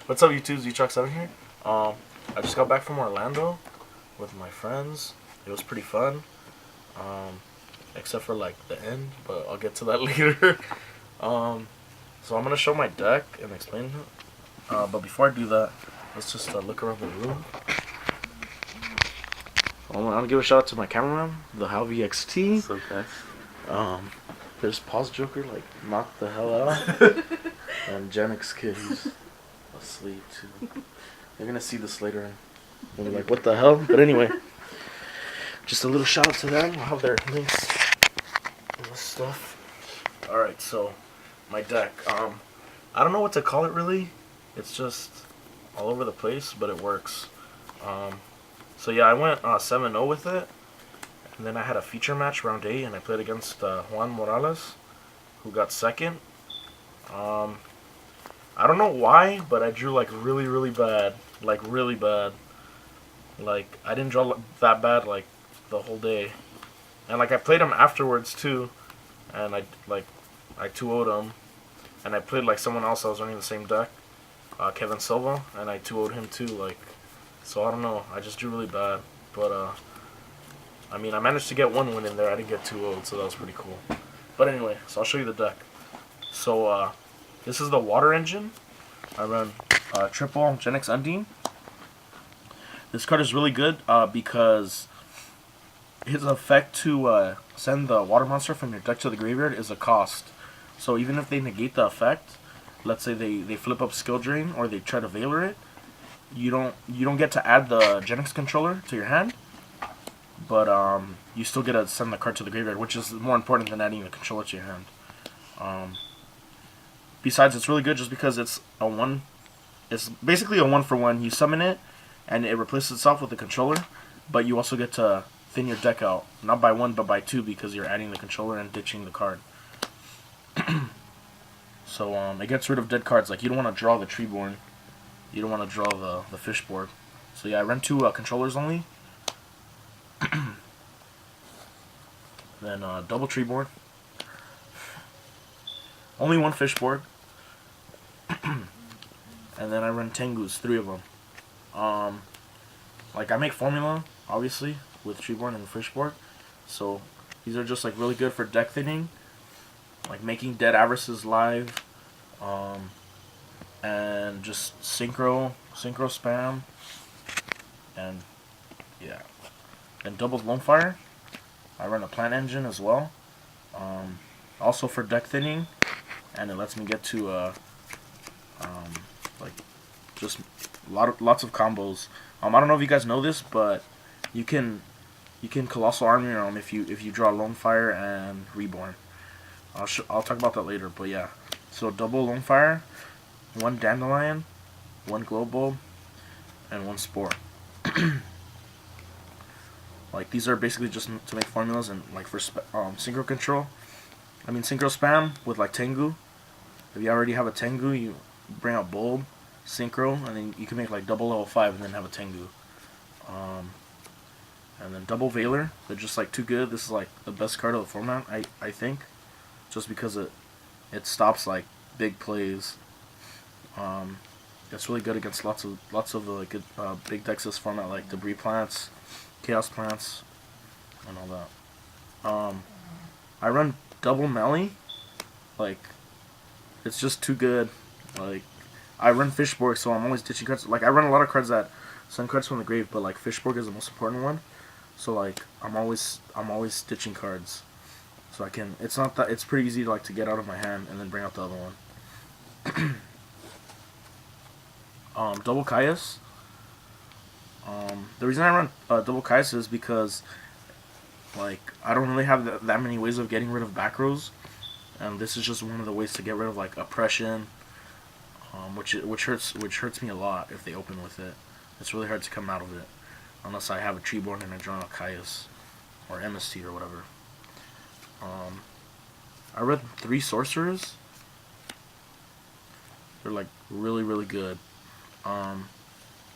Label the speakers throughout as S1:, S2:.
S1: What's up, YouTube? Z-Truck7 here. I just got back from Orlando with my friends. It was pretty fun, except for like the end, but I'll get to that later. So I'm gonna show my deck and explain it. But before I do that, let's just look around the room. I'm gonna give a shout out to my cameraman, the Halvi XT.
S2: So fast.
S1: There's Pause Joker, like, knocked the hell out. And Genex kid, he's asleep too. You're gonna see this later and you'll be like, what the hell? But anyway, just a little shout out to them. I'll have their links and this stuff. Alright, so my deck. I don't know what to call it really. It's just all over the place, but it works. So yeah, I went 7-0 with it. And then I had a feature match round 8 and I played against Juan Morales, who got second. I don't know why, but I drew like really bad. Like really bad. Like I didn't draw that bad like the whole day. And like I played him afterwards too. And I 2-0'd him. And I played like someone else I was running the same deck. Kevin Silva, and I 2-0'd him too, like, so I don't know, I just drew really bad, but I mean, I managed to get one win in there. I didn't get 2-0'd, so that was pretty cool. But anyway, so I'll show you the deck. So this is the water engine. I run triple Genex Undine. This card is really good because his effect to send the water monster from your deck to the graveyard is a cost. So even if they negate the effect, let's say they flip up Skill Drain or they try to Veiler it, you don't get to add the Genex controller to your hand, but you still get to send the card to the graveyard, which is more important than adding the controller to your hand. Besides, it's really good just because it's basically a 1-for-1. You summon it, and it replaces itself with the controller, but you also get to thin your deck out, not by 1 but by 2 because you're adding the controller and ditching the card. So it gets rid of dead cards. Like you don't want to draw the Treeborn, you don't want to draw the Fishboard. So yeah, I run 2 controllers only. Then double Treeborn, only 1 Fishboard, and then I run Tengus, 3 of them. Like I make formula obviously with Treeborn and Fishboard, so these are just like really good for deck thinning, like making dead Avarices live, and just synchro spam, and yeah. Then double Lonefire. I run a plant engine as well, also for deck thinning, and it lets me get to like just lots of combos. I don't know if you guys know this, but you can Colossal Army them if you draw Lonefire and Reborn. I'll talk about that later, but yeah. So double Lonefire, 1 Dandelion, 1 Glow Bulb, and 1 Spore. Like these are basically just to make formulas and like for synchro control. I mean synchro spam with like Tengu. If you already have a Tengu, you bring out Bulb, synchro, and then you can make like double level 5 and then have a Tengu. And then double Veiler. They're just like too good. This is like the best card of the format, I think, just because it stops like big plays. It's really good against lots of like good big decks this format, like Debris Plants, Chaos Plants, and all that. I run double Melee. Like it's just too good. Like I run Fishborg, so I'm always ditching cards. Like I run a lot of cards that send cards from the grave, but like Fishborg is the most important one. So like I'm always ditching cards. So I can. It's not that. It's pretty easy to like to get out of my hand and then bring out the other one. Double Caius. The reason I run double Caius is because like I don't really have that many ways of getting rid of back rows, and this is just one of the ways to get rid of like oppression, which hurts me a lot if they open with it. It's really hard to come out of it unless I have a Treeborn and I draw a Caius or MST or whatever. I read 3 Sorcerers. They're like really good.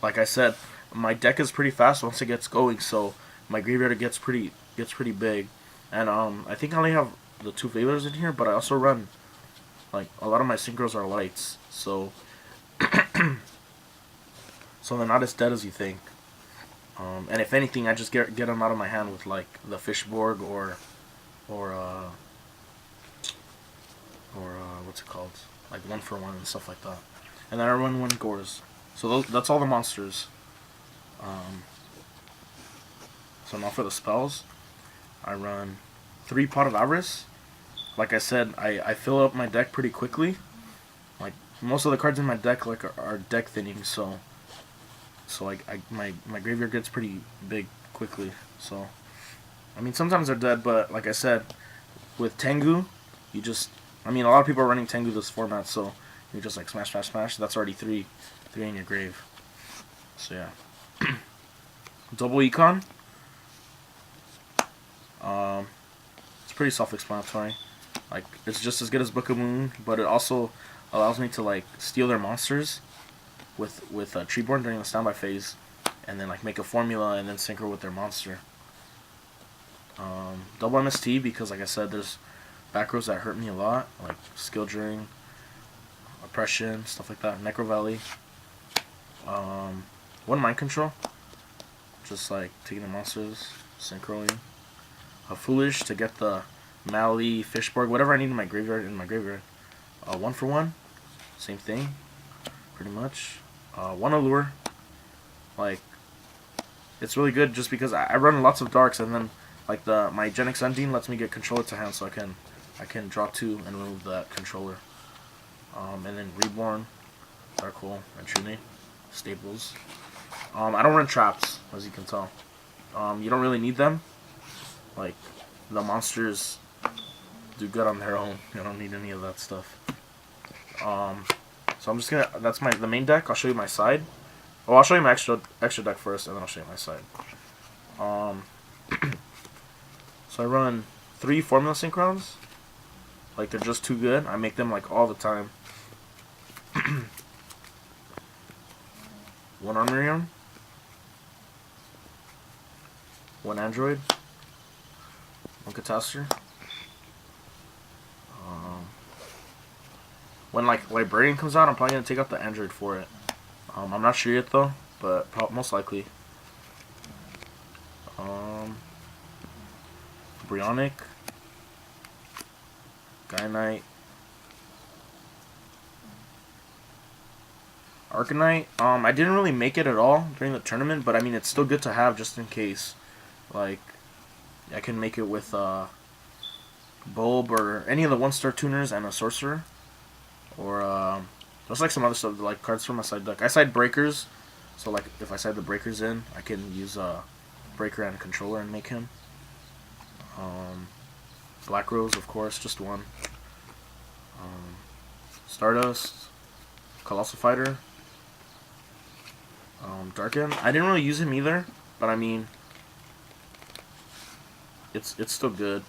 S1: Like I said, my deck is pretty fast once it gets going, so my graveyard gets pretty big. And I think I only have the 2 Veilers in here, but I also run like a lot of my synchros are lights, so So they're not as dead as you think. And if anything, I just get them out of my hand with like the Fishborg or what's it called? Like 1-for-1 and stuff like that. And then I run 1 Gores. So that's all the monsters. So now for the spells, I run 3 Pot of Avarice. Like I said, I fill up my deck pretty quickly. Like most of the cards in my deck like are deck thinning, so like my graveyard gets pretty big quickly. So I mean sometimes they're dead, but like I said, with Tengu, you just a lot of people are running Tengu this format, so you just like smash, smash, smash. That's already three in your grave. So yeah. Double Econ. It's pretty self-explanatory. Like it's just as good as Book of Moon, but it also allows me to like steal their monsters with Treeborn during the standby phase, and then like make a formula and then synchro with their monster. Double MST because like I said, there's back rows that hurt me a lot, like Skill During, Oppression, stuff like that. Necro Valley. 1 Mind Control, just like taking the monsters, synchroing. A Foolish to get the Mally, Fishborg, whatever I need in my graveyard. 1-for-1, same thing, pretty much. 1 Allure, like it's really good just because I run lots of darks, and then like my Genex Ending lets me get controller to hand, so I can draw 2 and remove that controller. And then Reborn, Dark Hole, and True staples. I don't run traps, as you can tell. You don't really need them. Like the monsters do good on their own. You don't need any of that stuff. So I'm just gonna. That's the main deck. I'll show you my side. Oh, I'll show you my extra deck first, and then I'll show you my side. So I run 3 Formula Synchrons. Like they're just too good. I make them like all the time. 1 Armorion, 1 Android, 1 Catastor. When like Librarian comes out, I'm probably gonna take out the Android for it. I'm not sure yet though, but most likely. Brionic, Guy Knight, Arcanite. I didn't really make it at all during the tournament, but I mean it's still good to have just in case. Like I can make it with Bulb or any of the 1-star tuners and a sorcerer, or there's like some other stuff like cards from my side deck. I side breakers, so like if I side the breakers in, I can use breaker and controller and make him. Black Rose, of course, just 1. Stardust, Colossal Fighter, Darken. I didn't really use him either, but I mean, it's still good.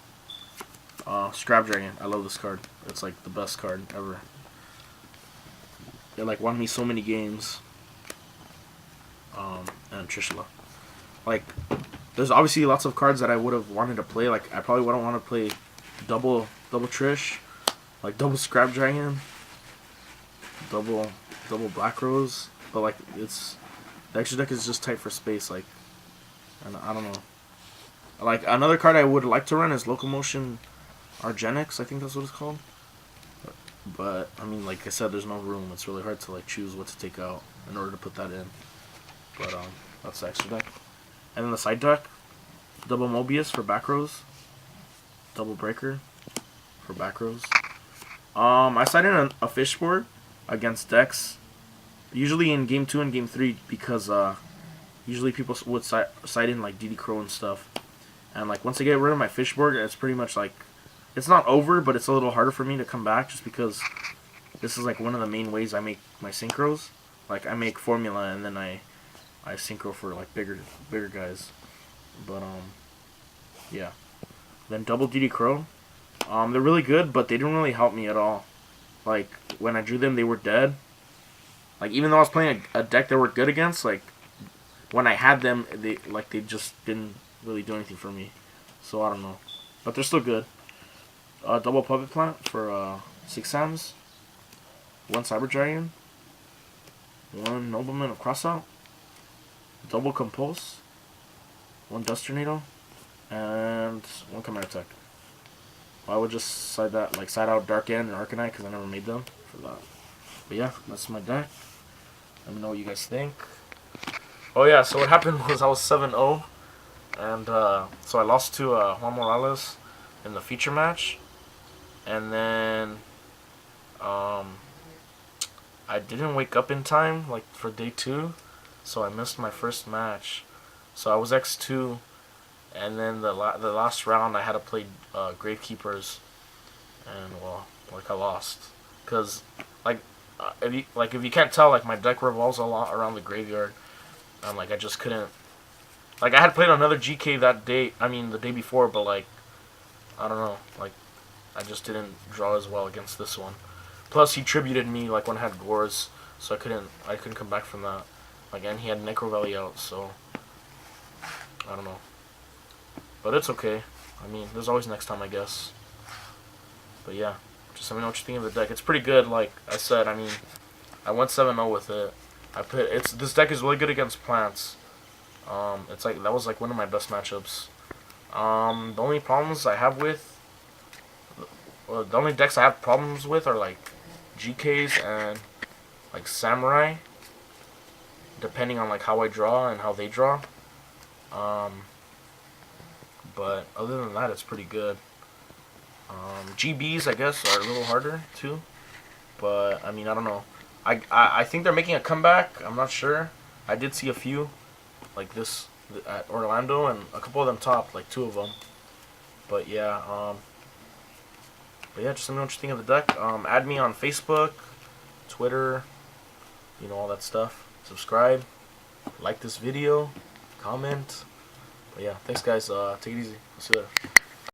S1: Scrap Dragon. I love this card. It's like the best card ever. It like won me so many games. And Trishula. Like, there's obviously lots of cards that I would have wanted to play. Like, I probably wouldn't want to play double Trish, like double Scrap Dragon, double Black Rose. But like, the extra deck is just tight for space. Like, and I don't know. Like another card I would like to run is Locomotion or Genex. I think that's what it's called. But I mean, like I said, there's no room. It's really hard to like choose what to take out in order to put that in. But that's the extra deck. And then the side deck, double Mobius for back rows, double Breaker for back rows. I side in a Fishborg against decks, usually in game 2 and game 3 because usually people would side in like DD Crow and stuff. And like once I get rid of my Fishborg, it's pretty much like it's not over, but it's a little harder for me to come back just because this is like one of the main ways I make my synchros. Like I make formula and then I synchro for like bigger guys. But yeah. Then double DD Crow. They're really good, but they didn't really help me at all. Like when I drew them, they were dead. Like even though I was playing a deck they were good against, like when I had them, they just didn't really do anything for me. So I don't know, but they're still good. Double Puppet Plant for 6 Sams, 1 Cyber Dragon, 1 Nobleman of Crossout, double Compulse, 1 Dust Tornado, and 1 Command Attack. I would just side out Dark End and Arcanite because I never made them for that. But yeah, that's my deck. Let me know what you guys think. Oh yeah, so what happened was I was 7-0, and so I lost to Juan Morales in the feature match, and then I didn't wake up in time like for day 2, so I missed my first match. So I was X2, and then the last round I had to play Gravekeepers, and well, like I lost, cause if you can't tell, like my deck revolves a lot around the graveyard, and like I just couldn't. Like I had played another GK that day, I mean the day before, but like I don't know, like I just didn't draw as well against this one. Plus he tributed me like when I had Gores, so I couldn't come back from that. Like, and he had Necro Valley out, so I don't know. But it's okay. I mean, there's always next time, I guess. But yeah, just let me know what you think of the deck. It's pretty good, like I said. I mean, I went 7-0 with it. This deck is really good against plants. It's like that was like one of my best matchups. The only problems I have with, well, the only decks I have problems with are like GKs and like Samurai, depending on like how I draw and how they draw. But other than that, it's pretty good. GBs, I guess, are a little harder too. But I mean, I don't know. I think they're making a comeback. I'm not sure. I did see a few like this at Orlando, and a couple of them topped, like 2 of them. But yeah, just let me know what you think of the deck. Add me on Facebook, Twitter, all that stuff. Subscribe, like this video, comment. But yeah, thanks guys. Take it easy. I'll see you later.